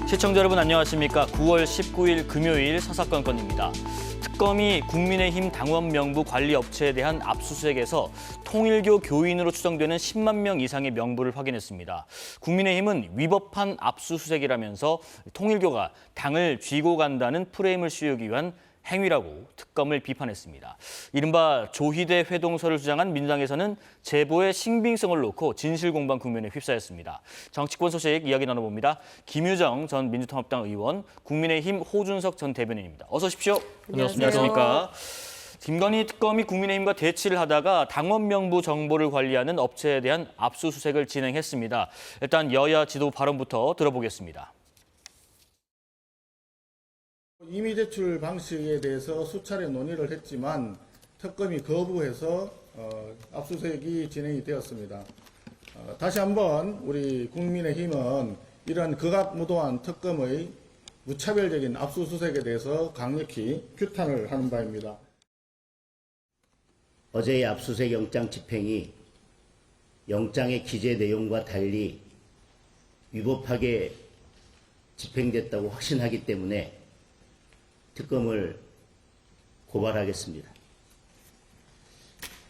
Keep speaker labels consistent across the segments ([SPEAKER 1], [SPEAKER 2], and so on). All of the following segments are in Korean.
[SPEAKER 1] 시청자 여러분 안녕하십니까. 9월 19일 금요일 사사건건입니다. 특검이 국민의힘 당원 명부 관리 업체에 대한 압수수색에서 통일교 교인으로 추정되는 10만 명 이상의 명부를 확인했습니다. 국민의힘은 위법한 압수수색이라면서 통일교가 당을 쥐고 간다는 프레임을 씌우기 위한 행위라고 특검을 비판했습니다. 이른바 조희대 회동설을 주장한 민주당에서는 제보의 신빙성을 놓고 진실공방 국면에 휩싸였습니다. 정치권 소식 이야기 나눠봅니다. 김유정 전 민주통합당 의원, 국민의힘 호준석 전 대변인입니다. 어서 오십시오. 안녕하십니까. 김건희 특검이 국민의힘과 대치를 하다가 당원 명부 정보를 관리하는 업체에 대한 압수수색을 진행했습니다. 일단 여야 지도 발언부터 들어보겠습니다.
[SPEAKER 2] 임의 제출 방식에 대해서 수차례 논의를 했지만 특검이 거부해서 압수수색이 진행이 되었습니다. 다시 한번 우리 국민의힘은 이런 극악무도한 특검의 무차별적인 압수수색에 대해서 강력히 규탄을 하는 바입니다.
[SPEAKER 3] 어제의 압수수색 영장 집행이 영장의 기재 내용과 달리 위법하게 집행됐다고 확신하기 때문에 특검을 고발하겠습니다.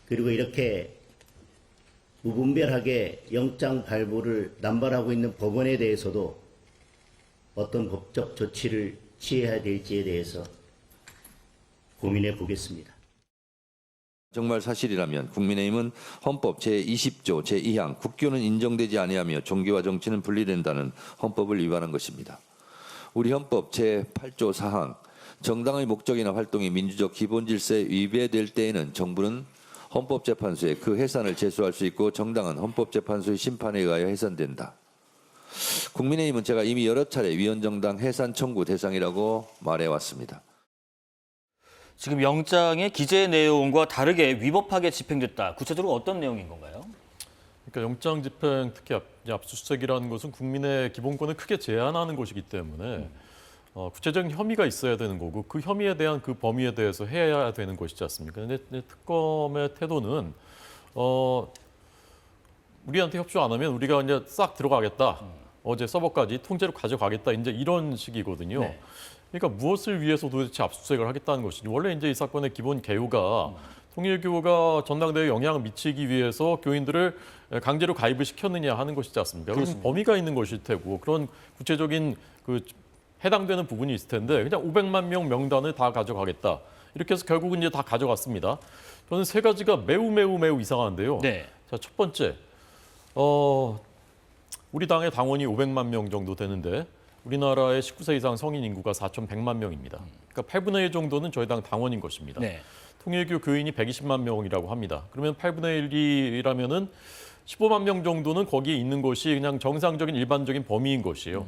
[SPEAKER 3] 그리고 이렇게 무분별하게 영장 발부를 남발하고 있는 법원에 대해서도 어떤 법적 조치를 취해야 될지에 대해서 고민해 보겠습니다.
[SPEAKER 4] 정말 사실이라면 국민의힘은 헌법 제20조 제2항 국교는 인정되지 아니하며 종교와 정치는 분리된다는 헌법을 위반한 것입니다. 우리 헌법 제8조 4항 정당의 목적이나 활동이 민주적 기본 질서에 위배될 때에는 정부는 헌법재판소에 그 해산을 제소할 수 있고 정당은 헌법재판소의 심판에 의하여 해산된다. 국민의힘은 제가 이미 여러 차례 위헌정당 해산 청구 대상이라고 말해왔습니다.
[SPEAKER 1] 지금 영장의 기재 내용과 다르게 위법하게 집행됐다. 구체적으로 어떤 내용인 건가요?
[SPEAKER 5] 그러니까 영장 집행, 특히 압수수색이라는 것은 국민의 기본권을 크게 제한하는 것이기 때문에 구체적인 혐의가 있어야 되는 거고 그 혐의에 대한 그 범위에 대해서 해야 되는 것이지 않습니까? 근데 특검의 태도는 우리한테 협조 안 하면 우리가 이제 싹 들어가겠다. 어제 서버까지 통째로 가져가겠다. 이제 이런 식이거든요.
[SPEAKER 1] 네.
[SPEAKER 5] 그러니까 무엇을 위해서 도대체 압수수색을 하겠다는 것인지. 원래 이제 이 사건의 기본 개요가 통일교가 전당대회에 영향을 미치기 위해서 교인들을 강제로 가입을 시켰느냐 하는 것이지 않습니까? 그럼 범위가 있는 것일 테고 그런 구체적인 그 해당되는 부분이 있을 텐데 그냥 500만 명 명단을 다 가져가겠다. 이렇게 해서 결국은 이제 다 가져갔습니다. 저는 세 가지가 매우 이상한데요.
[SPEAKER 1] 네.
[SPEAKER 5] 자, 첫 번째, 우리 당의 당원이 500만 명 정도 되는데 우리나라의 19세 이상 성인 인구가 4,100만 명입니다. 그러니까 8분의 1 정도는 저희 당 당원인 것입니다.
[SPEAKER 1] 네. 통일교
[SPEAKER 5] 교인이 120만 명이라고 합니다. 그러면 8분의 1이라면은 15만 명 정도는 거기에 있는 것이 그냥 정상적인 일반적인 범위인 것이에요.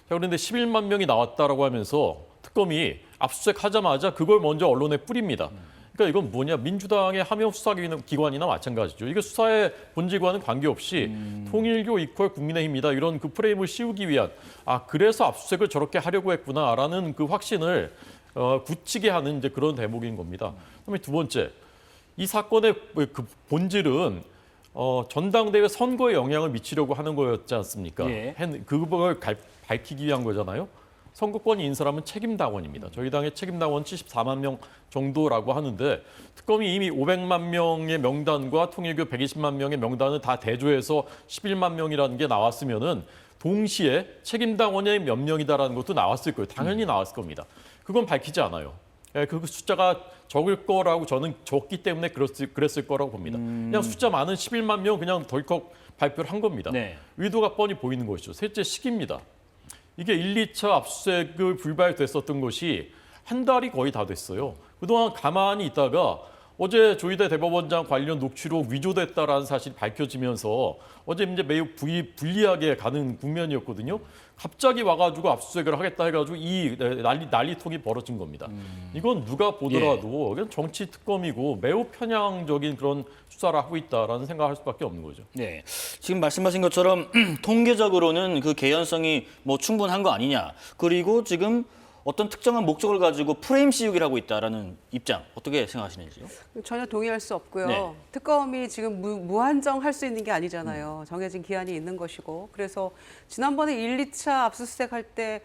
[SPEAKER 5] 자, 그런데 11만 명이 나왔다라고 하면서 특검이 압수수색하자마자 그걸 먼저 언론에 뿌립니다. 그러니까 이건 뭐냐? 민주당의 하명 수사기관이나 마찬가지죠. 이게 수사의 본질과는 관계없이 통일교 이퀄 국민의힘이다 이런 그 프레임을 씌우기 위한 그래서 압수수색을 저렇게 하려고 했구나라는 그 확신을 굳히게 하는 이제 그런 대목인 겁니다. 그다음에 두 번째, 이 사건의 그 본질은 전당대회 선거에 영향을 미치려고 하는 거였지 않습니까?
[SPEAKER 1] 예.
[SPEAKER 5] 그걸 밝히기 위한 거잖아요. 선거권이 있는 사람은 책임당원입니다. 저희 당의 책임당원 74만 명 정도라고 하는데 특검이 이미 500만 명의 명단과 통일교 120만 명의 명단을 다 대조해서 11만 명이라는 게 나왔으면은 동시에 책임당원이 몇 명이다라는 것도 나왔을 거예요. 당연히 나왔을 겁니다. 그건 밝히지 않아요. 그 숫자가 적을 거라고 저는 적기 때문에 그랬을 거라고 봅니다. 그냥 숫자 많은 11만 명 그냥 덜컥 발표를 한 겁니다.
[SPEAKER 1] 네.
[SPEAKER 5] 의도가 뻔히 보이는 것이죠. 셋째, 시기입니다. 이게 1, 2차 압수수색을 불발됐었던 것이 한 달이 거의 다 됐어요. 그동안 가만히 있다가 어제 조희대 대법원장 관련 녹취록 위조됐다라는 사실이 밝혀지면서 어제 이제 매우 불리하게 가는 국면이었거든요. 갑자기 와가지고 압수수색을 하겠다 해가지고 이 난리통이 벌어진 겁니다. 이건 누가 보더라도 그냥 정치 특검이고 매우 편향적인 그런 수사를 하고 있다라는 생각을 할 수밖에 없는 거죠.
[SPEAKER 1] 네, 지금 말씀하신 것처럼 통계적으로는 그 개연성이 뭐 충분한 거 아니냐. 그리고 지금 어떤 특정한 목적을 가지고 프레임 씌우기를 하고 있다라는 입장 어떻게 생각하시는지요?
[SPEAKER 6] 전혀 동의할 수 없고요.
[SPEAKER 1] 네.
[SPEAKER 6] 특검이 지금 무한정 할 수 있는 게 아니잖아요. 정해진 기한이 있는 것이고. 그래서 지난번에 1, 2차 압수수색 할 때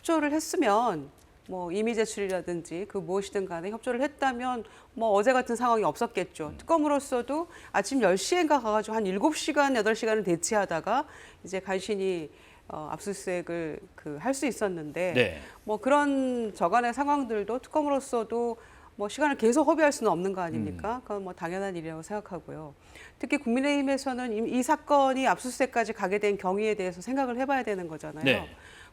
[SPEAKER 6] 협조를 했으면 뭐 임의 제출이라든지 그 무엇이든 간에 협조를 했다면 뭐 어제 같은 상황이 없었겠죠. 특검으로서도 아침 10시인가 가가지고 한 7시간, 8시간을 대치하다가 이제 간신히 압수수색을 할 수 있었는데
[SPEAKER 1] 네.
[SPEAKER 6] 뭐 그런 저간의 상황들도 특검으로서도 뭐 시간을 계속 허비할 수는 없는 거 아닙니까? 그건 뭐 당연한 일이라고 생각하고요. 특히 국민의힘에서는 이 사건이 압수수색까지 가게 된 경위에 대해서 생각을 해봐야 되는 거잖아요.
[SPEAKER 1] 네.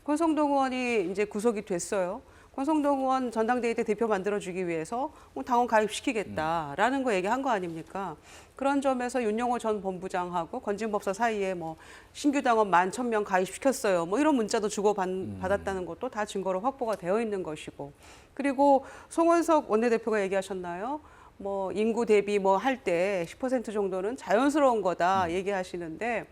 [SPEAKER 6] 권성동 의원이 이제 구속이 됐어요. 권성동 의원 전당대회 때 대표 만들어주기 위해서 당원 가입시키겠다라는 거 얘기한 거 아닙니까? 그런 점에서 윤영호 전 본부장하고 건진법사 사이에 뭐 신규 당원 11,000명 가입시켰어요. 뭐 이런 문자도 주고받았다는 것도 다 증거로 확보가 되어 있는 것이고. 그리고 송원석 원내대표가 얘기하셨나요? 뭐 인구 대비 뭐 할 때 10% 정도는 자연스러운 거다 얘기하시는데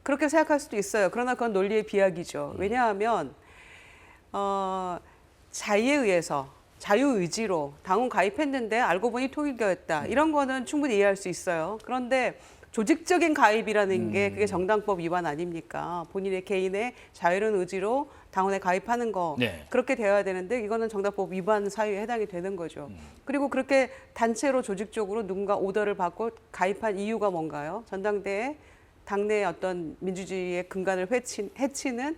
[SPEAKER 6] 그렇게 생각할 수도 있어요. 그러나 그건 논리의 비약이죠. 왜냐하면 자의에 의해서 자유의지로 당원 가입했는데 알고 보니 통일교였다. 이런 거는 충분히 이해할 수 있어요. 그런데 조직적인 가입이라는 게 그게 정당법 위반 아닙니까? 본인의 개인의 자유로운 의지로 당원에 가입하는 거
[SPEAKER 1] 네.
[SPEAKER 6] 그렇게 되어야 되는데 이거는 정당법 위반 사유에 해당이 되는 거죠. 그리고 그렇게 단체로 조직적으로 누군가 오더를 받고 가입한 이유가 뭔가요? 전당대회 당내의 어떤 민주주의의 근간을 해치는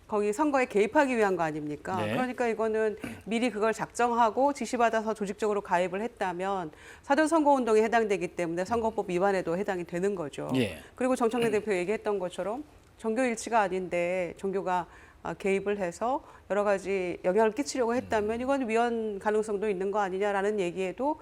[SPEAKER 6] 거기 선거에 개입하기 위한 거 아닙니까?
[SPEAKER 1] 네.
[SPEAKER 6] 그러니까 이거는 미리 그걸 작정하고 지시받아서 조직적으로 가입을 했다면 사전 선거운동에 해당되기 때문에 선거법 위반에도 해당이 되는 거죠.
[SPEAKER 1] 예.
[SPEAKER 6] 그리고 정청래 대표 얘기했던 것처럼 종교 일치가 아닌데 종교가 개입을 해서 여러 가지 영향을 끼치려고 했다면 이건 위헌 가능성도 있는 거 아니냐라는 얘기에도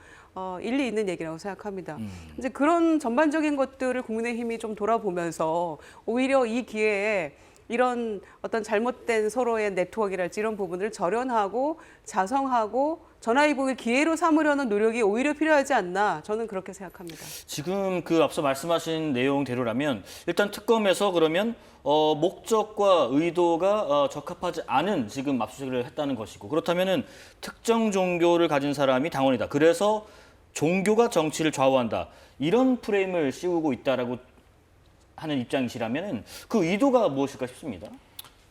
[SPEAKER 6] 일리 있는 얘기라고 생각합니다. 이제 그런 전반적인 것들을 국민의힘이 좀 돌아보면서 오히려 이 기회에 이런 어떤 잘못된 서로의 네트워크랄지 이런 부분을 절연하고 자성하고 전화위복의 기회로 삼으려는 노력이 오히려 필요하지 않나 저는 그렇게 생각합니다.
[SPEAKER 1] 지금 그 앞서 말씀하신 내용대로라면 일단 특검에서 그러면 목적과 의도가 적합하지 않은 지금 압수수색을 했다는 것이고 그렇다면은 특정 종교를 가진 사람이 당원이다. 그래서 종교가 정치를 좌우한다. 이런 프레임을 씌우고 있다라고 하는 입장이시라면은 그 의도가 무엇일까 싶습니다.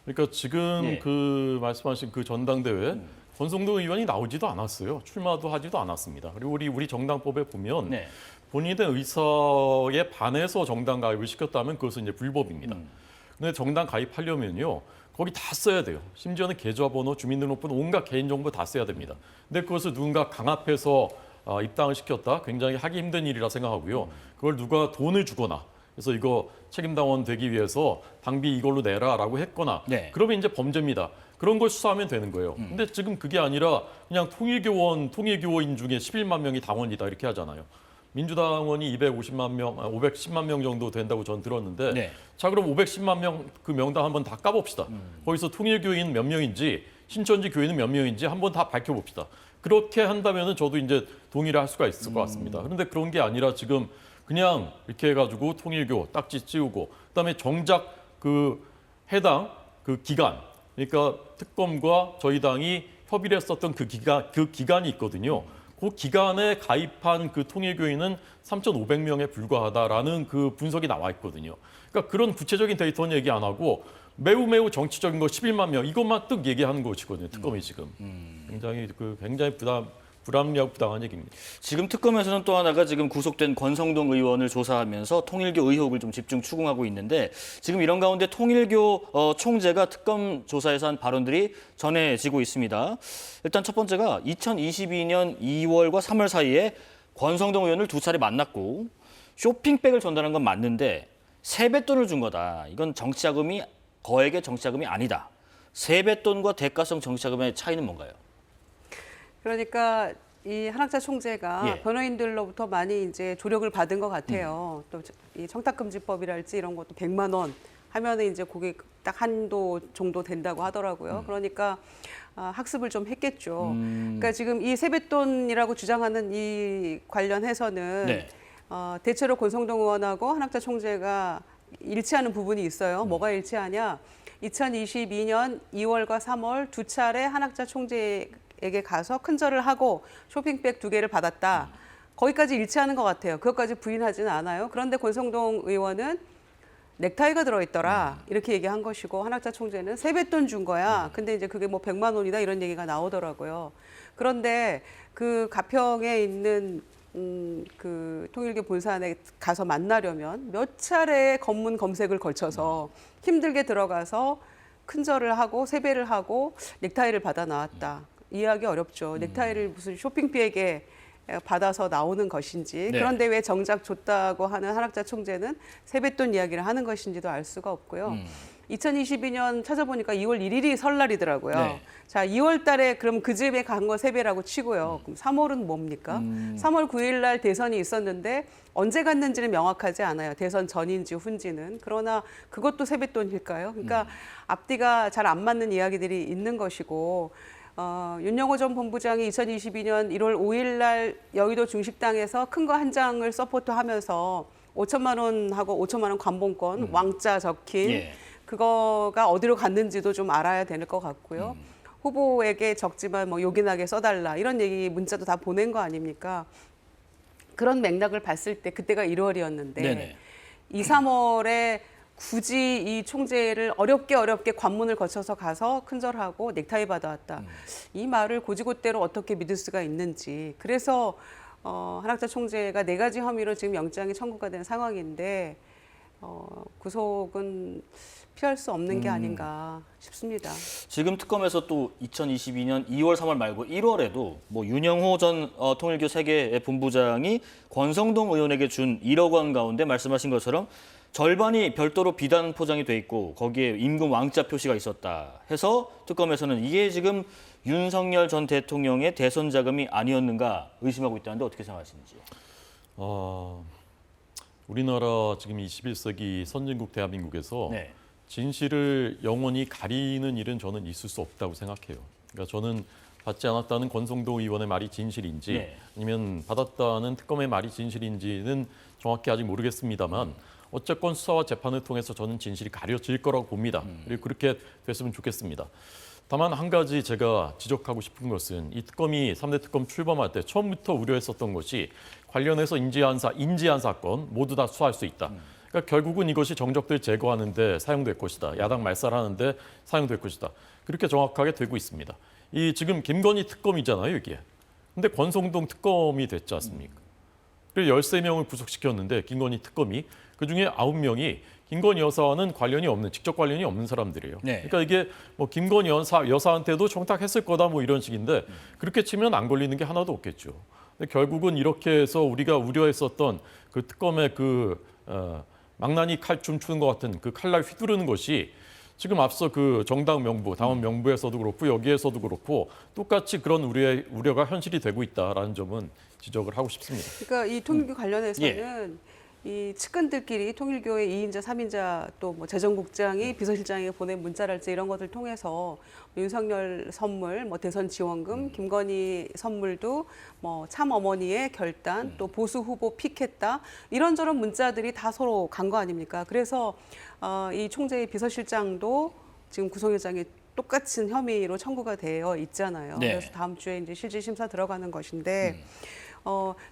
[SPEAKER 5] 그러니까 지금
[SPEAKER 1] 예.
[SPEAKER 5] 그 말씀하신 그 전당대회 권성동 의원이 나오지도 않았어요. 출마도 하지도 않았습니다. 그리고 우리 정당법에 보면
[SPEAKER 1] 네.
[SPEAKER 5] 본인의 의사에 반해서 정당 가입을 시켰다면 그것은 이제 불법입니다. 근데 정당 가입하려면요. 거기 다 써야 돼요. 심지어는 계좌번호, 주민등록번호, 온갖 개인정보 다 써야 됩니다. 근데 그것을 누군가 강압해서 입당을 시켰다? 굉장히 하기 힘든 일이라 생각하고요. 그걸 누가 돈을 주거나 그래서 이거 책임당원 되기 위해서 당비 이걸로 내라라고 했거나
[SPEAKER 1] 네.
[SPEAKER 5] 그러면 이제 범죄입니다. 그런 걸 수사하면 되는 거예요. 근데 지금 그게 아니라 그냥 통일교인 중에 11만 명이 당원이다 이렇게 하잖아요. 민주당원이 510만 명 정도 된다고 전 들었는데
[SPEAKER 1] 네.
[SPEAKER 5] 자 그럼 510만 명 그 명단 한번 다 까봅시다. 거기서 통일교인 몇 명인지 신천지 교인은 몇 명인지 한번 다 밝혀봅시다. 그렇게 한다면은 저도 이제 동의를 할 수가 있을 것 같습니다. 그런데 그런 게 아니라 지금 그냥 이렇게 해가지고 통일교 딱지 찌우고 그다음에 정작 그 해당 그 기간 그러니까 특검과 저희 당이 협의를 했었던 그 기간이 있거든요. 그 기간에 가입한 그 통일교인은 3,500명에 불과하다라는 그 분석이 나와 있거든요. 그러니까 그런 구체적인 데이터는 얘기 안 하고 매우 정치적인 거 11만 명 이것만 뜩 얘기하는 것이거든요. 특검이 지금 굉장히 부당한 얘기입니다.
[SPEAKER 1] 지금 특검에서는 또 하나가 지금 구속된 권성동 의원을 조사하면서 통일교 의혹을 좀 집중 추궁하고 있는데 지금 이런 가운데 통일교 총재가 특검 조사에서 한 발언들이 전해지고 있습니다. 일단 첫 번째가 2022년 2월과 3월 사이에 권성동 의원을 2차례 만났고 쇼핑백을 전달한 건 맞는데 세뱃돈을 준 거다. 이건 정치자금이 거액의 정치자금이 아니다. 세뱃돈과 대가성 정치자금의 차이는 뭔가요?
[SPEAKER 6] 그러니까 이 한학자 총재가
[SPEAKER 1] 예.
[SPEAKER 6] 변호인들로부터 많이 이제 조력을 받은 것 같아요. 또 이 청탁금지법이랄지 이런 것도 100만 원 하면은 이제 그게 딱 한도 정도 된다고 하더라고요. 그러니까 학습을 좀 했겠죠. 그러니까 지금 이 세뱃돈이라고 주장하는 이 관련해서는
[SPEAKER 1] 네.
[SPEAKER 6] 대체로 권성동 의원하고 한학자 총재가 일치하는 부분이 있어요. 뭐가 일치하냐? 2022년 2월과 3월 2차례 한학자 총재에게 가서 큰절을 하고 쇼핑백 2개를 받았다. 거기까지 일치하는 것 같아요. 그것까지 부인하지는 않아요. 그런데 권성동 의원은 넥타이가 들어있더라 이렇게 얘기한 것이고 한학자 총재는 세뱃돈 준 거야. 근데 이제 그게 뭐 100만 원이다 이런 얘기가 나오더라고요. 그런데 그 가평에 있는 그 통일교 본산에 가서 만나려면 몇 차례 검문 검색을 거쳐서 힘들게 들어가서 큰절을 하고 세배를 하고 넥타이를 받아 나왔다. 이해하기 어렵죠. 넥타이를 무슨 쇼핑백에 받아서 나오는 것인지
[SPEAKER 1] 네.
[SPEAKER 6] 그런데 왜 정작 줬다고 하는 한학자 총재는 세뱃돈 이야기를 하는 것인지도 알 수가 없고요. 2022년 찾아보니까 2월 1일이 설날이더라고요.
[SPEAKER 1] 네.
[SPEAKER 6] 자, 2월 달에 그럼 그 집에 간 거 세배라고 치고요. 그럼 3월은 뭡니까? 3월 9일 날 대선이 있었는데 언제 갔는지는 명확하지 않아요. 대선 전인지 후인지는. 그러나 그것도 세뱃돈일까요? 그러니까 앞뒤가 잘 안 맞는 이야기들이 있는 것이고 윤영호 전 본부장이 2022년 1월 5일 날 여의도 중식당에서 큰 거 한 장을 서포트하면서 5천만 원하고 5천만 원 관봉권 왕자 적힌
[SPEAKER 1] 예.
[SPEAKER 6] 그거가 어디로 갔는지도 좀 알아야 될 것 같고요. 후보에게 적지만 뭐 요긴하게 써달라 이런 얘기 문자도 다 보낸 거 아닙니까? 그런 맥락을 봤을 때 그때가 1월이었는데
[SPEAKER 1] 네네.
[SPEAKER 6] 2, 3월에 굳이 이 총재를 어렵게 관문을 거쳐서 가서 큰절하고 넥타이 받아왔다. 이 말을 고지고대로 어떻게 믿을 수가 있는지. 그래서 한학자 총재가 4가지 혐의로 지금 영장이 청구가 된 상황인데 구속은 피할 수 없는 게 아닌가 싶습니다.
[SPEAKER 1] 지금 특검에서 또 2022년 2월, 3월 말고 1월에도 뭐 윤영호 전 통일교 세계 본부장이 권성동 의원에게 준 1억 원 가운데 말씀하신 것처럼 절반이 별도로 비단 포장이 돼 있고 거기에 임금 왕자 표시가 있었다 해서 특검에서는 이게 지금 윤석열 전 대통령의 대선 자금이 아니었는가 의심하고 있다는데 어떻게 생각하시는지요?
[SPEAKER 5] 우리나라 지금 21세기 선진국 대한민국에서
[SPEAKER 1] 네.
[SPEAKER 5] 진실을 영원히 가리는 일은 저는 있을 수 없다고 생각해요. 그러니까 저는 받지 않았다는 권성동 의원의 말이 진실인지
[SPEAKER 1] 네.
[SPEAKER 5] 아니면 받았다는 특검의 말이 진실인지는 정확히 아직 모르겠습니다만 어쨌건 수사와 재판을 통해서 저는 진실이 가려질 거라고 봅니다. 그리고 그렇게 됐으면 좋겠습니다. 다만 한 가지 제가 지적하고 싶은 것은 이 특검이 3대 특검 출범할 때 처음부터 우려했었던 것이 관련해서 인지한 사건 모두 다 수사할 수 있다. 그러니까 결국은 이것이 정적들 제거하는 데 사용될 것이다. 야당 말살하는 데 사용될 것이다. 그렇게 정확하게 되고 있습니다. 이 지금 김건희 특검이잖아요, 이게. 근데 권성동 특검이 됐지 않습니까? 그리고 13명을 구속시켰는데 김건희 특검이 그중에 9명이 김건희 여사와는 직접 관련이 없는 사람들이에요.
[SPEAKER 1] 네.
[SPEAKER 5] 그러니까 이게 뭐 김건희 여사한테도 청탁했을 거다 뭐 이런 식인데 그렇게 치면 안 걸리는 게 하나도 없겠죠. 근데 결국은 이렇게 해서 우리가 우려했었던 그 특검의 망나니 칼춤 추는 것 같은 그 칼날 휘두르는 것이 지금 앞서 그 정당 명부, 당원 명부에서도 그렇고 여기에서도 그렇고 똑같이 그런 우려가 현실이 되고 있다라는 점은 지적을 하고 싶습니다.
[SPEAKER 6] 그러니까 이 통일교 관련해서는 이 측근들끼리 통일교의 2인자, 3인자 또 뭐 재정국장이 비서실장에게 보낸 문자랄지 이런 것들 통해서 윤석열 선물, 뭐 대선 지원금, 김건희 선물도 뭐 참 어머니의 결단, 또 보수 후보 픽했다 이런저런 문자들이 다 서로 간 거 아닙니까? 그래서 이 총재의 비서실장도 지금 구속영장에 똑같은 혐의로 청구가 되어 있잖아요.
[SPEAKER 1] 네.
[SPEAKER 6] 그래서 다음 주에 이제 실질 심사 들어가는 것인데.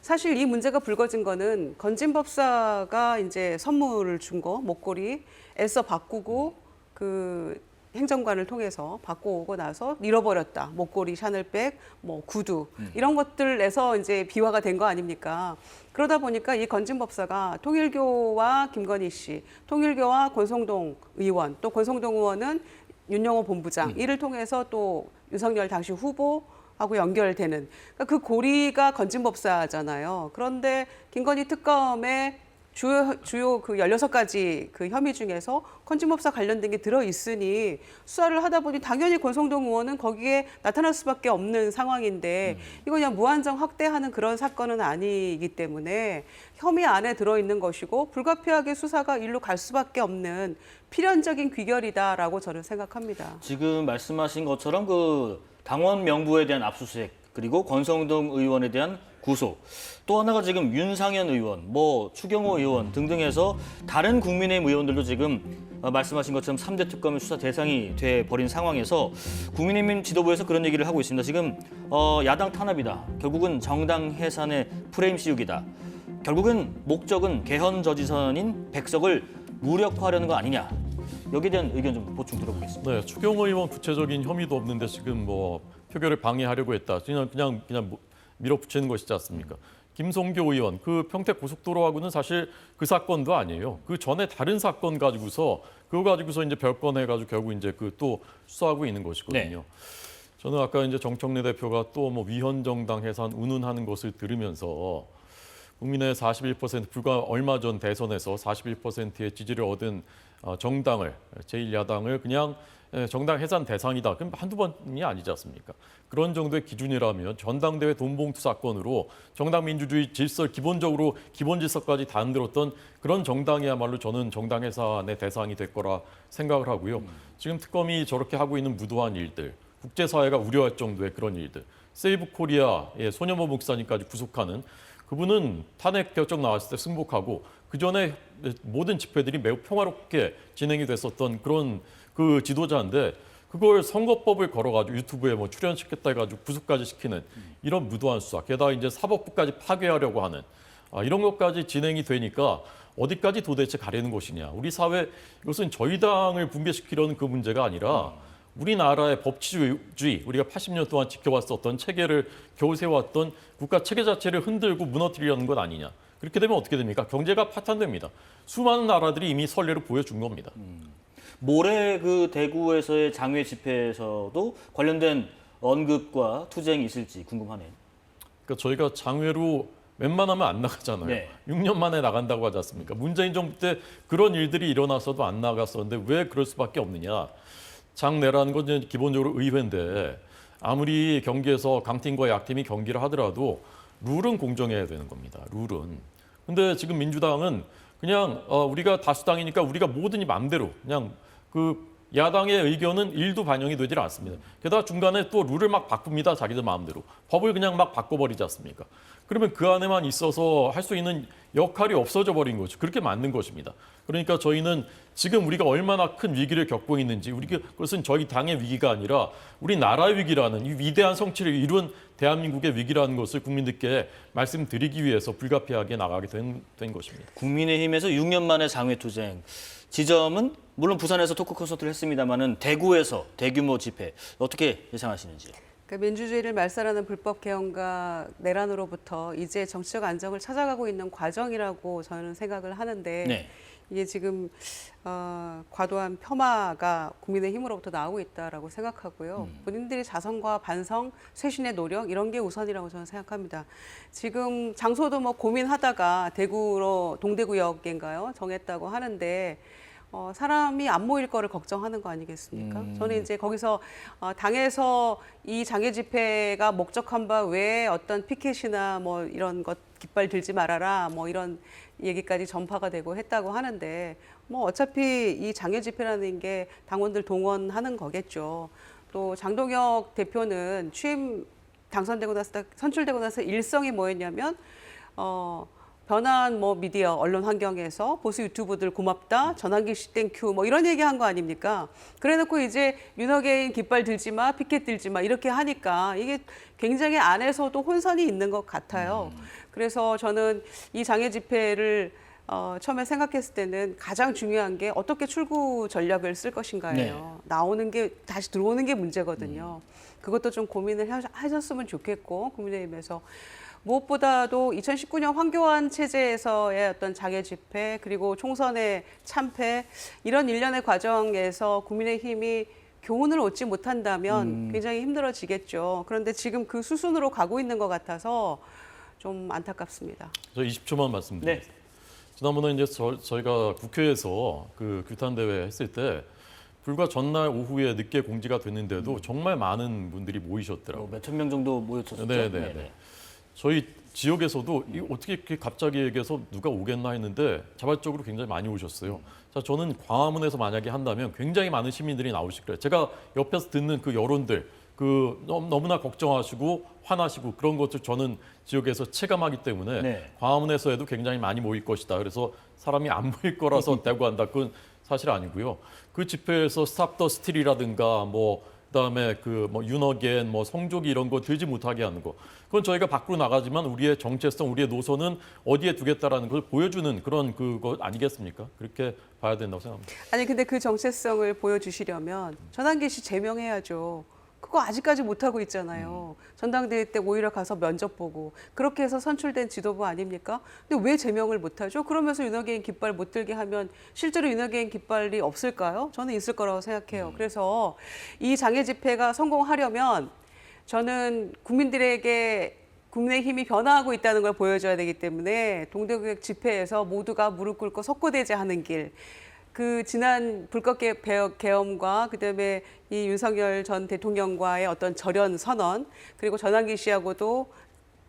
[SPEAKER 6] 사실 이 문제가 불거진 거는 건진 법사가 이제 선물을 준 거 목걸이 애써 바꾸고 그 행정관을 통해서 바꿔오고 나서 잃어버렸다. 목걸이, 샤넬백, 뭐 구두 이런 것들에서 이제 비화가 된 거 아닙니까? 그러다 보니까 이 건진 법사가 통일교와 김건희 씨, 통일교와 권성동 의원, 또 권성동 의원은 윤영호 본부장 이를 통해서 또 윤석열 당시 후보 하고 연결되는 그러니까 그 고리가 건진법사잖아요. 그런데 김건희 특검의 주요 그 16가지 그 혐의 중에서 건진법사 관련된 게 들어 있으니 수사를 하다 보니 당연히 권성동 의원은 거기에 나타날 수밖에 없는 상황인데 이거 그냥 무한정 확대하는 그런 사건은 아니기 때문에 혐의 안에 들어 있는 것이고 불가피하게 수사가 일로 갈 수밖에 없는 필연적인 귀결이다라고 저는 생각합니다.
[SPEAKER 1] 지금 말씀하신 것처럼 그 당원 명부에 대한 압수수색 그리고 권성동 의원에 대한 구속 또 하나가 지금 윤상현 의원, 뭐 추경호 의원 등등 해서 다른 국민의힘 의원들도 지금 말씀하신 것처럼 3대 특검의 수사 대상이 돼버린 상황에서 국민의힘 지도부에서 그런 얘기를 하고 있습니다. 지금 야당 탄압이다. 결국은 정당 해산의 프레임 씌우기다. 결국은 목적은 개헌 저지선인 백석을 무력화하려는 거 아니냐. 여기에 대한 의견 좀 보충 들어보겠습니다.
[SPEAKER 5] 네, 추경호 의원 구체적인 혐의도 없는데 지금 뭐 표결을 방해하려고 했다. 그냥 밀어붙이는 것이지 않습니까? 김성교 의원 그 평택 고속도로하고는 사실 그 사건도 아니에요. 그 전에 다른 사건 가지고서 그거 가지고서 이제 별건 해가지고 결국 이제 그 또 수사하고 있는 것이거든요. 저는 아까 이제 정청래 대표가 또 뭐 위헌 정당 해산 운운하는 것을 들으면서 국민의 41% 불과 얼마 전 대선에서 41%의 지지를 얻은 정당을 제1야당을 그냥 정당 해산 대상이다. 그럼 한두 번이 아니지 않습니까? 그런 정도의 기준이라면 전당대회 돈봉투 사건으로 정당 민주주의 질서 기본적으로 기본 질서까지 다 흔들었던 그런 정당이야말로 저는 정당 해산의 대상이 될 거라 생각을 하고요. 지금 특검이 저렇게 하고 있는 무도한 일들, 국제사회가 우려할 정도의 그런 일들, 세이브 코리아의 손여보 목사님까지 구속하는 그분은 탄핵 결정 나왔을 때 승복하고 그 전에 모든 집회들이 매우 평화롭게 진행이 됐었던 그런 그 지도자인데 그걸 선거법을 걸어가지고 유튜브에 뭐 출연시켰다 해가지고 구속까지 시키는 이런 무도한 수사, 게다가 이제 사법부까지 파괴하려고 하는 이런 것까지 진행이 되니까 어디까지 도대체 가려는 것이냐. 우리 사회 이것은 저희 당을 붕괴시키려는 그 문제가 아니라 우리나라의 법치주의, 우리가 80년 동안 지켜왔었던 체계를 겨우 세웠던 국가 체계 자체를 흔들고 무너뜨리려는 것 아니냐. 그렇게 되면 어떻게 됩니까? 경제가 파탄됩니다. 수많은 나라들이 이미 선례를 보여준 겁니다.
[SPEAKER 1] 모레 그 대구에서의 장외 집회에서도 관련된 언급과 투쟁이 있을지 궁금하네요.
[SPEAKER 5] 그러니까 저희가 장외로 웬만하면 안 나가잖아요.
[SPEAKER 1] 네.
[SPEAKER 5] 6년 만에 나간다고 하지 않습니까? 문재인 정부 때 그런 일들이 일어나서도 안 나갔었는데 왜 그럴 수밖에 없느냐. 장내라는 건 이제 기본적으로 의회인데 아무리 경기에서 강팀과 약팀이 경기를 하더라도 룰은 공정해야 되는 겁니다. 룰은. 근데 지금 민주당은 그냥 우리가 다수당이니까 우리가 뭐든지 마음대로 그냥 그 야당의 의견은 1도 반영이 되질 않습니다. 게다가 중간에 또 룰을 막 바꿉니다. 자기들 마음대로. 법을 그냥 막 바꿔버리지 않습니까? 그러면 그 안에만 있어서 할 수 있는 역할이 없어져 버린 거죠. 그렇게 맞는 것입니다. 그러니까 저희는 지금 우리가 얼마나 큰 위기를 겪고 있는지 그것은 저희 당의 위기가 아니라 우리나라의 위기라는 이 위대한 성취를 이룬 대한민국의 위기라는 것을 국민들께 말씀드리기 위해서 불가피하게 나가게 된 것입니다.
[SPEAKER 1] 국민의힘에서 6년 만에 장외 투쟁. 지점은 물론 부산에서 토크 콘서트를 했습니다마는 대구에서 대규모 집회 어떻게 예상하시는지.
[SPEAKER 6] 그러니까 민주주의를 말살하는 불법 개헌과 내란으로부터 이제 정치적 안정을 찾아가고 있는 과정이라고 저는 생각을 하는데
[SPEAKER 1] 네.
[SPEAKER 6] 이게 지금 과도한 폄하가 국민의힘으로부터 나오고 있다라고 생각하고요. 본인들이 자성과 반성, 쇄신의 노력 이런 게 우선이라고 저는 생각합니다. 지금 장소도 뭐 고민하다가 대구로 동대구역인가요? 정했다고 하는데 사람이 안 모일 거를 걱정하는 거 아니겠습니까? 저는 이제 거기서 당에서 이 장애 집회가 목적한 바 외에 어떤 피켓이나 뭐 이런 것 깃발 들지 말아라 뭐 이런 얘기까지 전파가 되고 했다고 하는데 뭐 어차피 이 장애 집회라는 게 당원들 동원하는 거겠죠. 또 장동혁 대표는 당선되고 나서 선출되고 나서 일성이 뭐였냐면 변한 뭐 미디어 언론 환경에서 보수 유튜브들 고맙다 전환기 씨 땡큐 뭐 이런 얘기한 거 아닙니까? 그래놓고 이제 윤호개인 깃발 들지 마 피켓 들지 마 이렇게 하니까 이게 굉장히 안에서도 혼선이 있는 것 같아요. 그래서 저는 이 장애 집회를 처음에 생각했을 때는 가장 중요한 게 어떻게 출구 전략을 쓸 것인가예요.
[SPEAKER 1] 네.
[SPEAKER 6] 나오는 게 다시 들어오는 게 문제거든요. 그것도 좀 고민을 하셨으면 좋겠고 국민의힘에서. 무엇보다도 2019년 황교안 체제에서의 어떤 장애 집회 그리고 총선의 참패 이런 일련의 과정에서 국민의힘이 교훈을 얻지 못한다면 굉장히 힘들어지겠죠. 그런데 지금 그 수순으로 가고 있는 것 같아서 좀 안타깝습니다.
[SPEAKER 5] 저 20초만 말씀드리겠습니다. 지난번에 이제 저희가 국회에서 그 규탄 대회 했을 때 불과 전날 오후에 늦게 공지가 됐는데도 정말 많은 분들이 모이셨더라고요.
[SPEAKER 1] 몇천 명 정도 모였었죠.
[SPEAKER 5] 네. 저희 지역에서도 이 어떻게 이렇게 갑자기 얘기해서 누가 오겠나 했는데 자발적으로 굉장히 많이 오셨어요. 자, 저는 광화문에서 만약에 한다면 굉장히 많은 시민들이 나오실 거예요. 제가 옆에서 듣는 그 여론들, 그 너무나 걱정하시고 화나시고 그런 것들 저는 지역에서 체감하기 때문에
[SPEAKER 1] 네.
[SPEAKER 5] 광화문에서 해도 굉장히 많이 모일 것이다. 그래서 사람이 안 모일 거라서 대구한다. 그건 사실 아니고요. 그 집회에서 스탑 더 스틸이라든가 뭐 그다음에 그 뭐 윤어겐, 뭐 성조기 이런 거 들지 못하게 하는 거. 그건 저희가 밖으로 나가지만 우리의 정체성, 우리의 노선은 어디에 두겠다라는 걸 보여주는 그런 그거 아니겠습니까? 그렇게 봐야 된다고 생각합니다.
[SPEAKER 6] 아니 근데 그 정체성을 보여주시려면 전환기 씨 제명해야죠. 그거 아직까지 못하고 있잖아요. 전당대회 때 오히려 가서 면접 보고 그렇게 해서 선출된 지도부 아닙니까? 근데 왜 제명을 못하죠? 그러면서 윤호개인 깃발 못 들게 하면 실제로 윤호개인 깃발이 없을까요? 저는 있을 거라고 생각해요. 그래서 이 장애 집회가 성공하려면 저는 국민들에게 국민의힘이 변화하고 있다는 걸 보여줘야 되기 때문에 동대구역 집회에서 모두가 무릎 꿇고 석고대죄하는 길, 그 지난 불법 계엄과 그다음에 이 윤석열 전 대통령과의 어떤 절연 선언, 그리고 전환기 씨하고도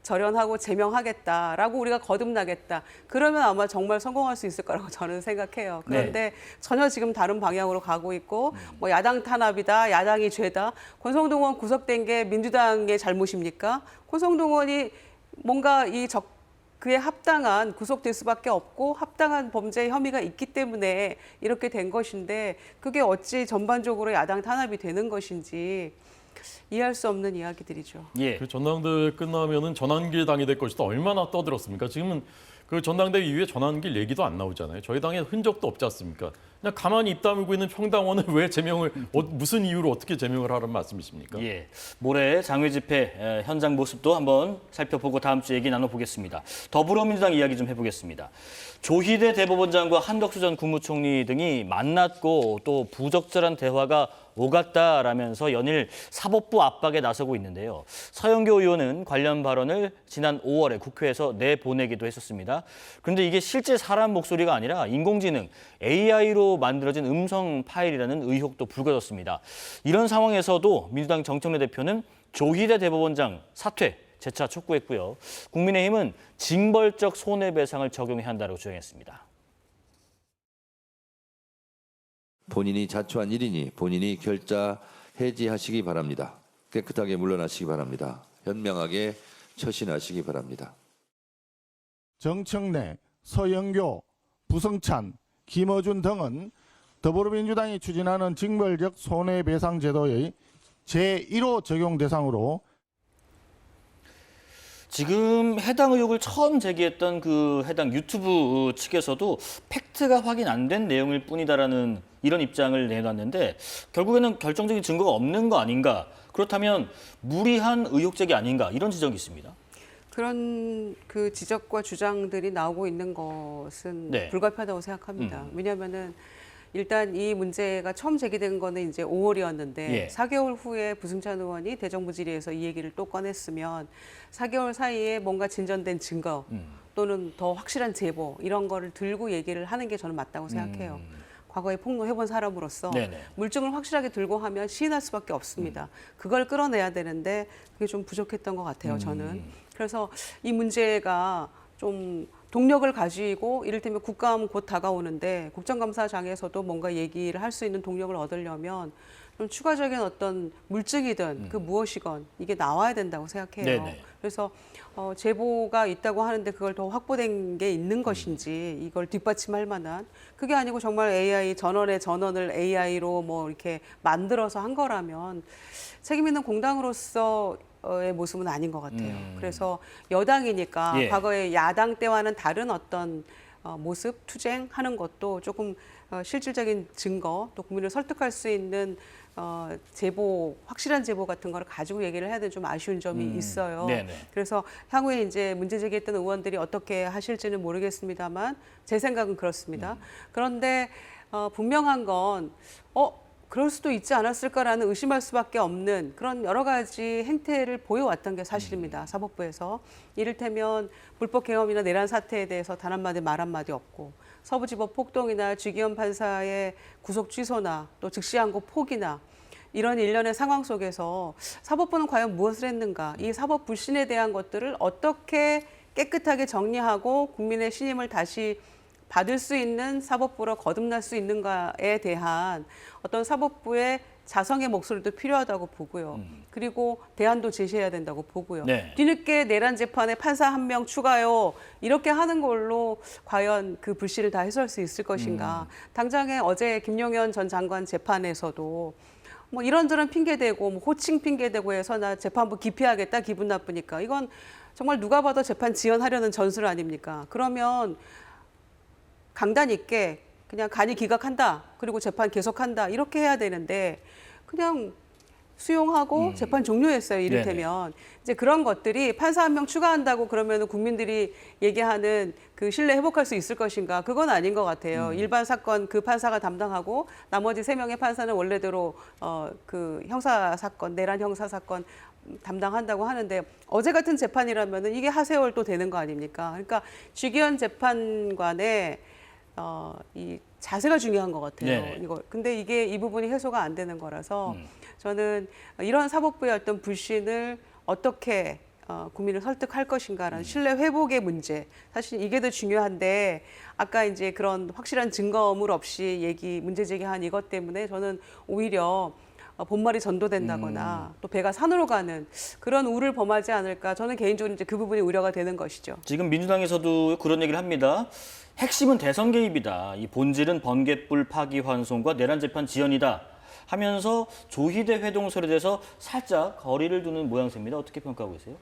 [SPEAKER 6] 절연하고 제명하겠다라고 우리가 거듭나겠다. 그러면 아마 정말 성공할 수 있을 거라고 저는 생각해요. 그런데 전혀 지금 다른 방향으로 가고 있고 뭐 야당 탄압이다, 야당이 죄다. 권성동 의원 구속된 게 민주당의 잘못입니까? 권성동 의원이 뭔가 그에 합당한 구속될 수밖에 없고 합당한 범죄 혐의가 있기 때문에 이렇게 된 것인데 그게 어찌 전반적으로 야당 탄압이 되는 것인지 이해할 수 없는 이야기들이죠.
[SPEAKER 1] 예.
[SPEAKER 5] 그 전당대회 끝나면은 전환길 당이 될 것이다. 얼마나 떠들었습니까? 지금은 그 전당대회 이후에 전환길 얘기도 안 나오잖아요. 저희 당에 흔적도 없지 않습니까? 그냥 가만히 입 다물고 있는 평당원을 왜 제명을 무슨 이유로 어떻게 제명을 하라는 말씀이십니까?
[SPEAKER 1] 예. 모레 장외 집회 현장 모습도 한번 살펴보고 다음 주에 얘기 나눠보겠습니다. 더불어민주당 이야기 좀 해보겠습니다. 조희대 대법원장과 한덕수 전 국무총리 등이 만났고 또 부적절한 대화가 오갔다라면서 연일 사법부 압박에 나서고 있는데요. 서영교 의원은 관련 발언을 지난 5월에 국회에서 내보내기도 했었습니다. 그런데 이게 실제 사람 목소리가 아니라 인공지능 AI로 만들어진 음성 파일이라는 의혹도 불거졌습니다. 이런 상황에서도 민주당 정청래 대표는 조희대 대법원장 사퇴 재차 촉구했고요. 국민의힘은 징벌적 손해배상을 적용해야 한다고 주장했습니다.
[SPEAKER 4] 본인이 자초한 일이니 본인이 결자 해지하시기 바랍니다. 깨끗하게 물러나시기 바랍니다. 현명하게 처신하시기 바랍니다.
[SPEAKER 2] 정청래, 서영교, 부성찬, 김어준 등은 더불어민주당이 추진하는 징벌적 손해배상 제도의 제1호 적용 대상으로
[SPEAKER 1] 지금 해당 의혹을 처음 제기했던 그 해당 유튜브 측에서도 팩트가 확인 안 된 내용일 뿐이다라는 이런 입장을 내놨는데 결국에는 결정적인 증거가 없는 거 아닌가? 그렇다면 무리한 의혹 제기 아닌가? 이런 지적이 있습니다.
[SPEAKER 6] 그런 그 지적과 주장들이 나오고 있는 것은
[SPEAKER 1] 네.
[SPEAKER 6] 불가피하다고 생각합니다. 왜냐하면은 일단 이 문제가 처음 제기된 거는 이제 5월이었는데
[SPEAKER 1] 예.
[SPEAKER 6] 4개월 후에 부승찬 의원이 대정부질의에서 이 얘기를 또 꺼냈으면 4개월 사이에 뭔가 진전된 증거 또는 더 확실한 제보 이런 거를 들고 얘기를 하는 게 저는 맞다고 생각해요. 과거에 폭로해본 사람으로서
[SPEAKER 1] 네네.
[SPEAKER 6] 물증을 확실하게 들고 하면 시인할 수밖에 없습니다. 그걸 끌어내야 되는데 그게 좀 부족했던 것 같아요, 저는. 그래서 이 문제가 좀 동력을 가지고 이를테면 국감 곧 다가오는데 국정감사장에서도 뭔가 얘기를 할 수 있는 동력을 얻으려면 좀 추가적인 어떤 물증이든 그 무엇이건 이게 나와야 된다고 생각해요.
[SPEAKER 1] 네네.
[SPEAKER 6] 그래서 제보가 있다고 하는데 그걸 더 확보된 게 있는 것인지 이걸 뒷받침할 만한 그게 아니고 정말 AI 전원의 전원을 AI로 뭐 이렇게 만들어서 한 거라면 책임 있는 공당으로서의 모습은 아닌 것 같아요. 그래서 여당이니까
[SPEAKER 1] 예.
[SPEAKER 6] 과거에 야당 때와는 다른 어떤 모습 투쟁하는 것도 조금 실질적인 증거 또 국민을 설득할 수 있는 제보, 확실한 제보 같은 거를 가지고 얘기를 해야 되는 좀 아쉬운 점이 있어요.
[SPEAKER 1] 네네.
[SPEAKER 6] 그래서 향후에 이제 문제 제기했던 의원들이 어떻게 하실지는 모르겠습니다만 제 생각은 그렇습니다. 그런데 분명한 건 그럴 수도 있지 않았을까라는 의심할 수밖에 없는 그런 여러 가지 행태를 보여왔던 게 사실입니다. 사법부에서. 이를테면 불법 계엄이나 내란 사태에 대해서 단 한마디 말 한마디 없고 서부지법 폭동이나 주기현 판사의 구속 취소나 또 즉시항고 포기나 이런 일련의 상황 속에서 사법부는 과연 무엇을 했는가, 이 사법 불신에 대한 것들을 어떻게 깨끗하게 정리하고 국민의 신임을 다시 받을 수 있는 사법부로 거듭날 수 있는가에 대한 어떤 사법부의 자성의 목소리도 필요하다고 보고요. 그리고 대안도 제시해야 된다고 보고요.
[SPEAKER 1] 네.
[SPEAKER 6] 뒤늦게 내란 재판에 판사 1명 추가요. 이렇게 하는 걸로 과연 그 불씨를 다 해소할 수 있을 것인가. 당장에 어제 김용현 전 장관 재판에서도 뭐 이런저런 핑계대고 뭐 호칭 핑계대고 해서 나 재판부 기피하겠다 기분 나쁘니까 이건 정말 누가 봐도 재판 지연하려는 전술 아닙니까? 그러면 강단 있게 그냥 간이 기각한다. 그리고 재판 계속한다. 이렇게 해야 되는데 그냥 수용하고 재판 종료했어요. 이를테면. 이제 그런 것들이 판사 한 명 추가한다고 그러면 국민들이 얘기하는 그 신뢰 회복할 수 있을 것인가? 그건 아닌 것 같아요. 일반 사건 그 판사가 담당하고 나머지 3명의 판사는 원래대로 그 형사 사건, 내란 형사 사건 담당한다고 하는데 어제 같은 재판이라면은 이게 하세월 또 되는 거 아닙니까? 그러니까 주기현 재판관의 이 자세가 중요한 것 같아요.
[SPEAKER 1] 네.
[SPEAKER 6] 이거 근데 이게 이 부분이 해소가 안 되는 거라서 저는 이런 사법부의 어떤 불신을 어떻게 국민을 설득할 것인가라는 신뢰 회복의 문제. 사실 이게 더 중요한데 아까 이제 그런 확실한 증거물 없이 문제 제기한 이것 때문에 저는 오히려 본말이 전도된다거나 또 배가 산으로 가는 그런 우를 범하지 않을까. 저는 개인적으로 이제 그 부분이 우려가 되는 것이죠.
[SPEAKER 1] 지금 민주당에서도 그런 얘기를 합니다. 핵심은 대선 개입이다. 이 본질은 번갯불 파기환송과 내란 재판 지연이다. 하면서 조희대 회동설에 대해서 살짝 거리를 두는 모양새입니다. 어떻게 평가하고 계세요?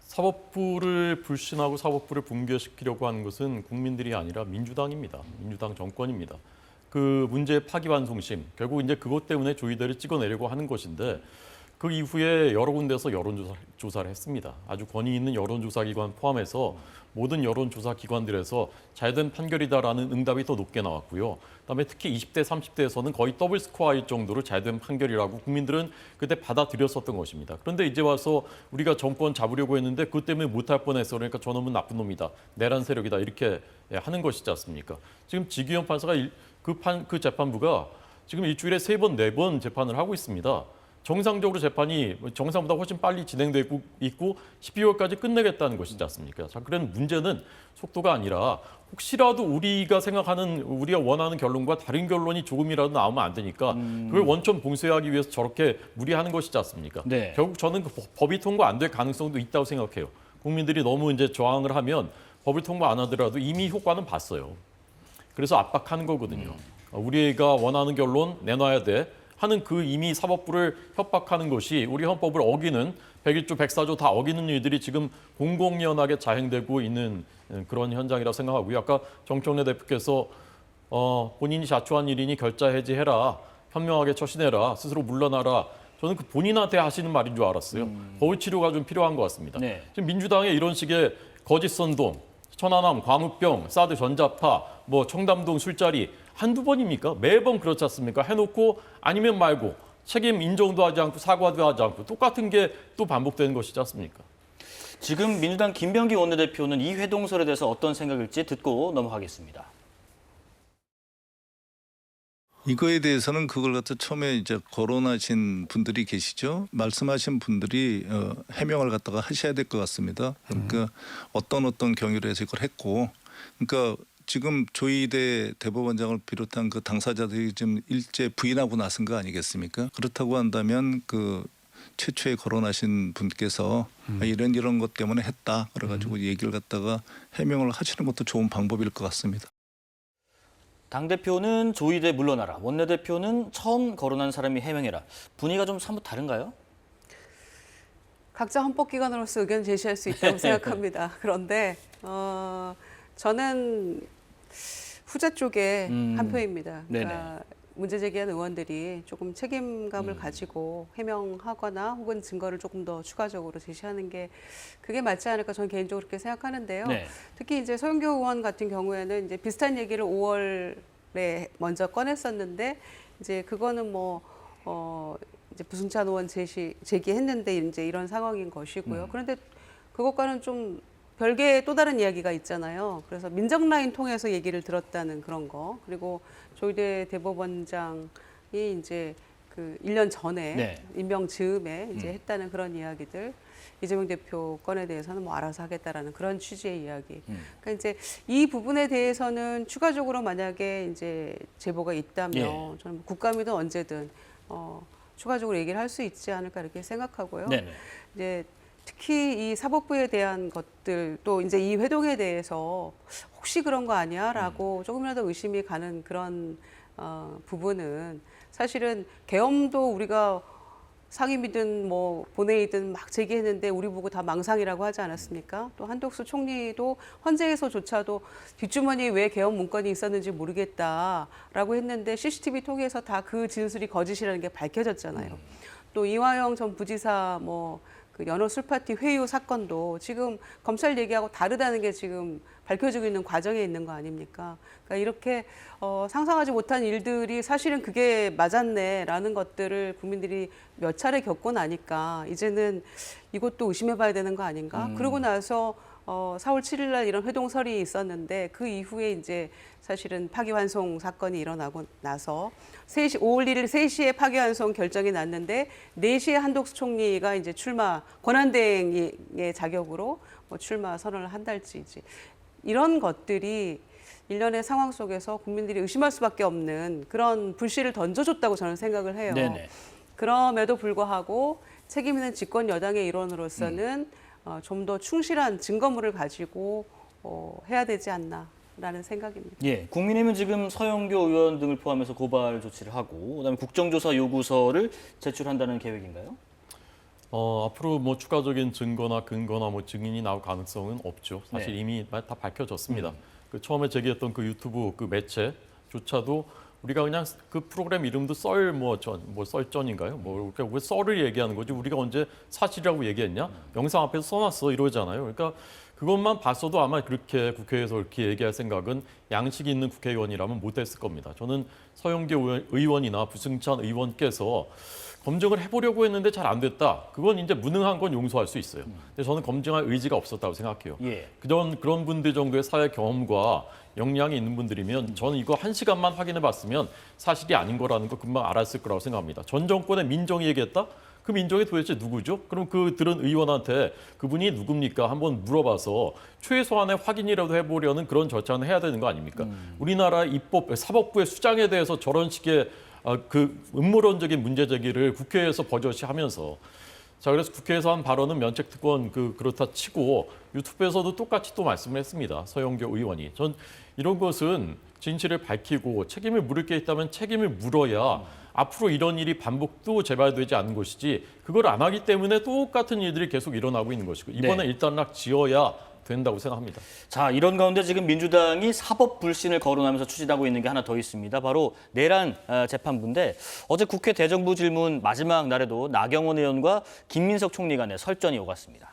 [SPEAKER 5] 사법부를 불신하고 사법부를 붕괴시키려고 하는 것은 국민들이 아니라 민주당입니다. 민주당 정권입니다. 그 문제의 파기환송심, 결국 이제 그것 때문에 조희대를 찍어내려고 하는 것인데 그 이후에 여러 군데서 여론조사를 했습니다. 아주 권위 있는 여론조사기관 포함해서 모든 여론조사기관들에서 잘된 판결이다라는 응답이 더 높게 나왔고요. 그다음에 특히 20대, 30대에서는 거의 더블 스코어일 정도로 잘된 판결이라고 국민들은 그때 받아들였었던 것입니다. 그런데 이제 와서 우리가 정권 잡으려고 했는데 그것 때문에 못할 뻔했어. 그러니까 저놈은 나쁜 놈이다. 내란 세력이다. 이렇게 하는 것이지 않습니까? 지금 지기현 판사가 그 재판부가 지금 일주일에 3번, 4번 재판을 하고 있습니다. 정상적으로 재판이 정상보다 훨씬 빨리 진행되고 있고 12월까지 끝내겠다는 것이지 않습니까? 자, 그런 문제는 속도가 아니라 혹시라도 우리가 생각하는 우리가 원하는 결론과 다른 결론이 조금이라도 나오면 안 되니까 그걸 원천 봉쇄하기 위해서 저렇게 무리하는 것이지 않습니까?
[SPEAKER 1] 네.
[SPEAKER 5] 결국 저는 그 법이 통과 안 될 가능성도 있다고 생각해요. 국민들이 너무 이제 저항을 하면 법을 통과 안 하더라도 이미 효과는 봤어요. 그래서 압박하는 거거든요. 우리가 원하는 결론 내놔야 돼. 하는 그 이미 사법부를 협박하는 것이 우리 헌법을 어기는 101조, 104조 다 어기는 일들이 지금 공공연하게 자행되고 있는 그런 현장이라고 생각하고요. 아까 정청래 대표께서 본인이 자초한 일이니 결자 해지해라, 현명하게 처신해라, 스스로 물러나라. 저는 그 본인한테 하시는 말인 줄 알았어요. 거울 치료가 좀 필요한 것 같습니다.
[SPEAKER 1] 네.
[SPEAKER 5] 지금 민주당의 이런 식의 거짓 선동, 천안함, 광우병, 사드 전자파, 뭐 청담동 술자리 한두 번입니까? 매번 그렇지 않습니까? 해놓고 아니면 말고 책임 인정도 하지 않고 사과도 하지 않고 똑같은 게 또 반복되는 것이지 않습니까?
[SPEAKER 1] 지금 민주당 김병기 원내대표는 이 회동설에 대해서 어떤 생각일지 듣고 넘어가겠습니다.
[SPEAKER 7] 이거에 대해서는 그걸 갖다 처음에 이제 거론하신 분들이 계시죠. 말씀하신 분들이 해명을 갖다가 하셔야 될 것 같습니다. 그러니까 어떤 경위로 해서 이걸 했고, 그러니까 지금 조희대 대법원장을 비롯한 그 당사자들이 지금 일제 부인하고 나선 거 아니겠습니까? 그렇다고 한다면 그 최초에 거론하신 분께서 이런 것 때문에 했다. 그래가지고 얘기를 갖다가 해명을 하시는 것도 좋은 방법일 것 같습니다.
[SPEAKER 1] 당대표는 조희대 물러나라, 원내대표는 처음 거론한 사람이 해명해라. 분위기가 좀 사뭇 다른가요?
[SPEAKER 6] 각자 헌법기관으로서 의견 제시할 수 있다고 생각합니다. 그런데 저는 후자 쪽에 한 표입니다. 그러니까 문제 제기한 의원들이 조금 책임감을 가지고 해명하거나 혹은 증거를 조금 더 추가적으로 제시하는 게 그게 맞지 않을까 저는 개인적으로 그렇게 생각하는데요.
[SPEAKER 1] 네.
[SPEAKER 6] 특히 이제 소영교 의원 같은 경우에는 이제 비슷한 얘기를 5월에 먼저 꺼냈었는데 이제 그거는 이제 부승찬 의원 제기했는데 이제 이런 상황인 것이고요. 그런데 그것과는 좀 별개의 또 다른 이야기가 있잖아요. 그래서 민정 라인 통해서 얘기를 들었다는 그런 거. 그리고 조희대 대법원장이 이제 그 1년 전에
[SPEAKER 1] 네.
[SPEAKER 6] 임명 즈음에 이제 했다는 그런 이야기들. 이재명 대표 건에 대해서는 뭐 알아서 하겠다라는 그런 취지의 이야기. 그러니까 이제 이 부분에 대해서는 추가적으로 만약에 이제 제보가 있다면 저는 국감이든 언제든 추가적으로 얘기를 할 수 있지 않을까 이렇게 생각하고요.
[SPEAKER 1] 네네.
[SPEAKER 6] 이제 특히 이 사법부에 대한 것들 또 이제 이 회동에 대해서 혹시 그런 거 아니야라고 조금이라도 의심이 가는 그런 부분은 사실은 계엄도 우리가 상임위든 뭐 본회의든 막 제기했는데 우리 보고 다 망상이라고 하지 않았습니까? 또 한덕수 총리도 헌재에서조차도 뒷주머니에 왜 계엄 문건이 있었는지 모르겠다라고 했는데 CCTV 통해서 다 그 진술이 거짓이라는 게 밝혀졌잖아요. 또 이화영 전 부지사 그 연어 술파티 회유 사건도 지금 검찰 얘기하고 다르다는 게 지금 밝혀지고 있는 과정에 있는 거 아닙니까? 그러니까 이렇게 상상하지 못한 일들이 사실은 그게 맞았네라는 것들을 국민들이 몇 차례 겪고 나니까 이제는 이것도 의심해봐야 되는 거 아닌가? 그러고 나서 4월 7일 날 이런 회동설이 있었는데 그 이후에 이제 사실은 파기환송 사건이 일어나고 나서 5월 1일 3시에 파기환송 결정이 났는데 4시에 한덕수 총리가 이제 출마 권한대행의 자격으로 출마 선언을 한달지 이제 이런 것들이 일련의 상황 속에서 국민들이 의심할 수밖에 없는 그런 불씨를 던져줬다고 저는 생각을 해요.
[SPEAKER 1] 네네.
[SPEAKER 6] 그럼에도 불구하고 책임 있는 집권 여당의 일원으로서는 좀 더 충실한 증거물을 가지고 해야 되지 않나라는 생각입니다.
[SPEAKER 1] 예, 국민의힘은 지금 서영교 의원 등을 포함해서 고발 조치를 하고 그다음에 국정조사 요구서를 제출한다는 계획인가요?
[SPEAKER 5] 앞으로 뭐 추가적인 증거나 근거나 뭐 증인이 나올 가능성은 없죠. 사실
[SPEAKER 1] 네.
[SPEAKER 5] 이미 다 밝혀졌습니다. 그 처음에 제기했던 그 유튜브 그 매체조차도 우리가 그냥 그 프로그램 이름도 썰전인가요? 왜 썰을 얘기하는 거지? 우리가 언제 사실이라고 얘기했냐? 영상 앞에서 써놨어 이러잖아요. 그러니까 그것만 봤어도 아마 그렇게 국회에서 그렇게 얘기할 생각은 양식이 있는 국회의원이라면 못했을 겁니다. 저는 서영교 의원이나 부승찬 의원께서 검증을 해보려고 했는데 잘 안 됐다. 그건 이제 무능한 건 용서할 수 있어요. 근데 저는 검증할 의지가 없었다고 생각해요.
[SPEAKER 1] 예.
[SPEAKER 5] 그런 분들 정도의 사회 경험과 역량이 있는 분들이면 저는 이거 1시간만 확인해 봤으면 사실이 아닌 거라는 거 금방 알았을 거라고 생각합니다. 전 정권의 민정이 얘기했다? 그 민정이 도대체 누구죠? 그럼 그 들은 의원한테 그분이 누굽니까? 한번 물어봐서 최소한의 확인이라도 해보려는 그런 절차는 해야 되는 거 아닙니까? 우리나라 사법부의 수장에 대해서 저런 식의 그 음모론적인 문제 제기를 국회에서 버젓이 하면서 자 그래서 국회에서 한 발언은 면책특권 그렇다 치고 유튜브에서도 똑같이 또 말씀을 했습니다. 서영교 의원이. 전 이런 것은 진실을 밝히고 책임을 물을 게 있다면 책임을 물어야 앞으로 이런 일이 반복도 재발되지 않는 것이지 그걸 안 하기 때문에 똑같은 일들이 계속 일어나고 있는 것이고 이번에
[SPEAKER 1] 네.
[SPEAKER 5] 일단락 지어야 된다고 생각합니다.
[SPEAKER 1] 자, 이런 가운데 지금 민주당이 사법 불신을 거론하면서 추진하고 있는 게 하나 더 있습니다. 바로 내란 재판부인데 어제 국회 대정부 질문 마지막 날에도 나경원 의원과 김민석 총리 간의 설전이 오갔습니다.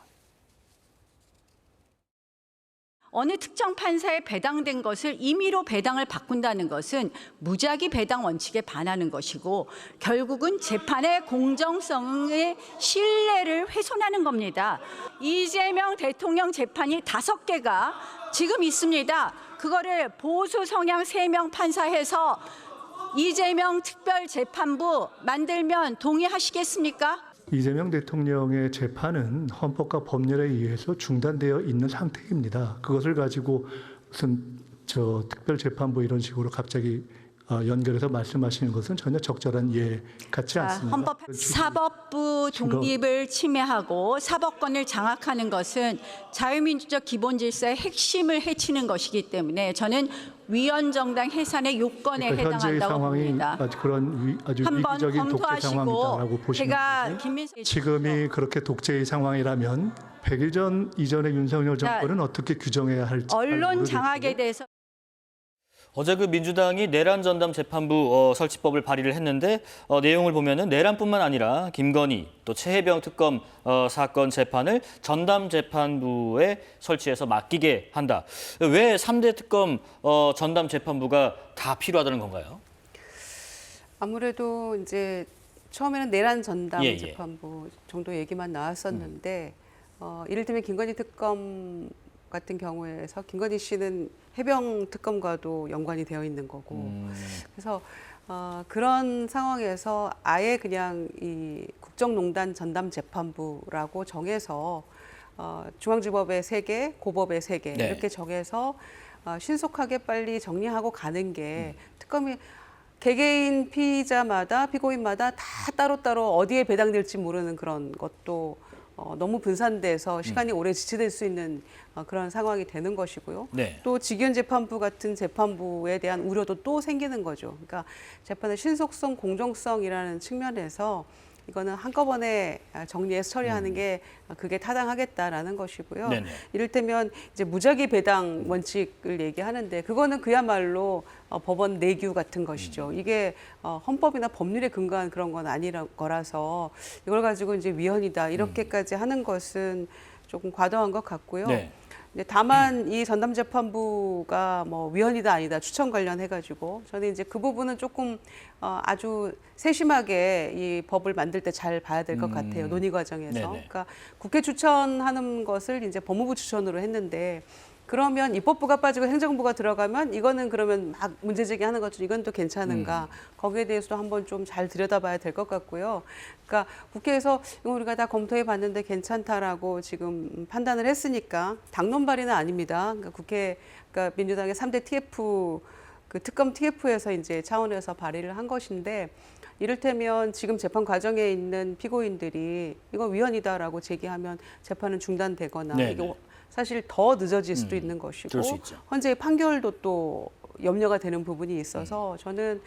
[SPEAKER 8] 어느 특정 판사에 배당된 것을 임의로 배당을 바꾼다는 것은 무작위 배당 원칙에 반하는 것이고 결국은 재판의 공정성의 신뢰를 훼손하는 겁니다. 이재명 대통령 재판이 5개가 지금 있습니다. 그거를 보수 성향 3명 판사해서 이재명 특별재판부 만들면 동의하시겠습니까?
[SPEAKER 9] 이재명 대통령의 재판은 헌법과 법률에 의해서 중단되어 있는 상태입니다. 그것을 가지고 무슨 특별재판부 이런 식으로 갑자기 연결해서 말씀하시는 것은 전혀 적절한 예 같지 않습니다.
[SPEAKER 8] 사법부 독립을 침해하고 사법권을 장악하는 것은 자유민주적 기본 질서의 핵심을 해치는 것이기 때문에 저는 위헌정당 해산의 요건에 해당한다고 봅니다.
[SPEAKER 9] 그런 아주 위기적인 독재 상황이다라고 보시면 지금이 그렇게 독재의 상황이라면 100일 전 이전의 윤석열 정권은 어떻게 규정해야 할지
[SPEAKER 8] 언론 장악에 대해서
[SPEAKER 1] 어제 그 민주당이 내란 전담 재판부 설치법을 발의를 했는데 내용을 보면은 내란뿐만 아니라 김건희 또 최혜병 특검 사건 재판을 전담 재판부에 설치해서 맡기게 한다. 왜 3대 특검 전담 재판부가 다 필요하다는 건가요?
[SPEAKER 6] 아무래도 이제 처음에는 내란 전담
[SPEAKER 1] 예.
[SPEAKER 6] 재판부 정도 얘기만 나왔었는데 이를테면 김건희 특검 같은 경우에서 김건희 씨는 해병 특검과도 연관이 되어 있는 거고 그래서 그런 상황에서 아예 그냥 이 국정농단 전담 재판부라고 정해서 중앙지법에 3개, 고법에 3개
[SPEAKER 1] 네.
[SPEAKER 6] 이렇게 정해서 신속하게 빨리 정리하고 가는 게 특검이 개개인 피의자마다 피고인마다 다 따로따로 어디에 배당될지 모르는 그런 것도 너무 분산돼서 시간이 오래 지체될 수 있는 그런 상황이 되는 것이고요.
[SPEAKER 1] 네.
[SPEAKER 6] 또 직위원 재판부 같은 재판부에 대한 우려도 또 생기는 거죠. 그러니까 재판의 신속성, 공정성이라는 측면에서 이거는 한꺼번에 정리해서 처리하는 게 그게 타당하겠다라는 것이고요.
[SPEAKER 1] 네네.
[SPEAKER 6] 이를테면 이제 무작위 배당 원칙을 얘기하는데 그거는 그야말로 법원 내규 같은 것이죠. 이게 헌법이나 법률에 근거한 그런 건 아니라 거라서 이걸 가지고 이제 위헌이다 이렇게까지 하는 것은 조금 과도한 것 같고요.
[SPEAKER 1] 네.
[SPEAKER 6] 이제 다만 이 전담재판부가 뭐 위헌이다 아니다 추천 관련해가지고 저는 이제 그 부분은 조금 아주 세심하게 이 법을 만들 때 잘 봐야 될 것 같아요. 논의 과정에서.
[SPEAKER 1] 네네.
[SPEAKER 6] 그러니까 국회 추천하는 것을 이제 법무부 추천으로 했는데 그러면 입법부가 빠지고 행정부가 들어가면 이거는 그러면 막 문제 제기하는 것처럼 이건 또 괜찮은가 거기에 대해서도 한번 좀 잘 들여다봐야 될 것 같고요. 그러니까 국회에서 이거 우리가 다 검토해 봤는데 괜찮다라고 지금 판단을 했으니까 당론 발의는 아닙니다. 그러니까 그러니까 민주당의 3대 TF 그 특검 TF에서 이제 차원에서 발의를 한 것인데 이를테면 지금 재판 과정에 있는 피고인들이 이거 위헌이다라고 제기하면 재판은 중단되거나
[SPEAKER 1] 네네.
[SPEAKER 6] 이게 사실 더 늦어질 수도 있는 것이고
[SPEAKER 1] 그럴 수 있죠.
[SPEAKER 6] 헌재의 판결도 또 염려가 되는 부분이 있어서 저는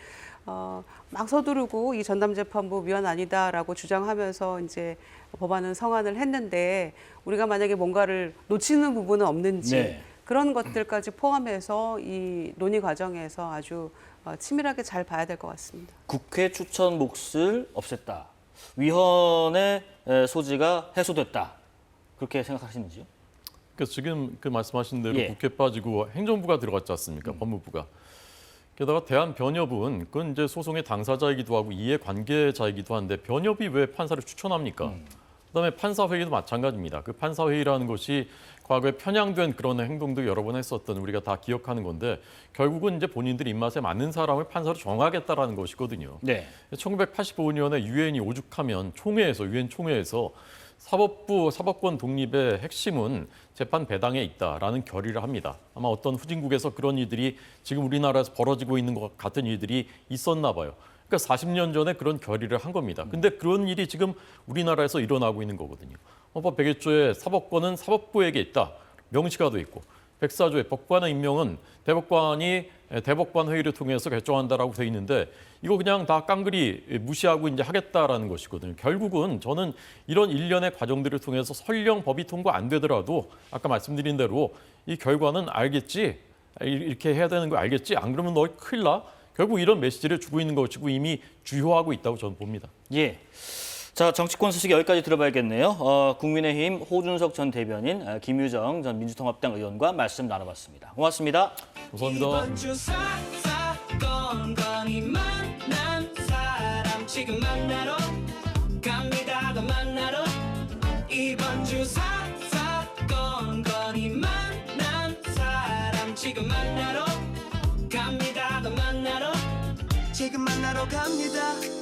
[SPEAKER 6] 막 서두르고 이 전담재판부 위헌 아니다라고 주장하면서 이제 법안은 성안을 했는데 우리가 만약에 뭔가를 놓치는 부분은 없는지
[SPEAKER 1] 네.
[SPEAKER 6] 그런 것들까지 포함해서 이 논의 과정에서 아주 치밀하게 잘 봐야 될 것 같습니다.
[SPEAKER 1] 국회 추천 몫을 없앴다. 위헌의 소지가 해소됐다. 그렇게 생각하시는지요?
[SPEAKER 5] 그러니까 지금 그 말씀하신 대로
[SPEAKER 1] 예.
[SPEAKER 5] 국회 빠지고 행정부가 들어갔지 않습니까? 법무부가. 게다가 대한변협은 그건 이제 소송의 당사자이기도 하고 이해관계자이기도 한데 변협이 왜 판사를 추천합니까? 그다음에 판사회의도 마찬가지입니다. 그 판사회의라는 것이 과거에 편향된 그런 행동도 여러 번 했었던 우리가 다 기억하는 건데 결국은 이제 본인들 입맛에 맞는 사람을 판사로 정하겠다라는 것이거든요.
[SPEAKER 1] 네.
[SPEAKER 5] 1985년에 유엔이 오죽하면 유엔 총회에서 사법권 독립의 핵심은 재판 배당에 있다라는 결의를 합니다. 아마 어떤 후진국에서 그런 일들이 지금 우리나라에서 벌어지고 있는 것 같은 일들이 있었나 봐요. 그러니까 40년 전에 그런 결의를 한 겁니다. 근데 그런 일이 지금 우리나라에서 일어나고 있는 거거든요. 헌법 101조에 사법권은 사법부에게 있다. 명시가 돼 있고 104조에 법관의 임명은 대법관이 대법관 회의를 통해서 결정한다라고 돼 있는데 이거 그냥 다 깡그리 무시하고 이제 하겠다라는 것이거든요. 결국은 저는 이런 일련의 과정들을 통해서 설령 법이 통과 안 되더라도 아까 말씀드린 대로 이 결과는 알겠지. 이렇게 해야 되는 거 알겠지. 안 그러면 너 큰일 나. 결국 이런 메시지를 주고 있는 것이고 이미 주효하고 있다고 저는 봅니다.
[SPEAKER 1] 예. 자, 정치권 소식 여기까지 들어봐야겠네요. 국민의힘 호준석 전 대변인, 김유정 전 민주통합당 의원과 말씀 나눠봤습니다. 고맙습니다.
[SPEAKER 5] 감사합니다.
[SPEAKER 10] 이번 주 사건건이 만난 사람 지금 만나러 갑니다. 더 만나러 이번 주 사건건이 만난 사람 지금 만나러 갑니다. 더 만나러 지금 만나러 갑니다.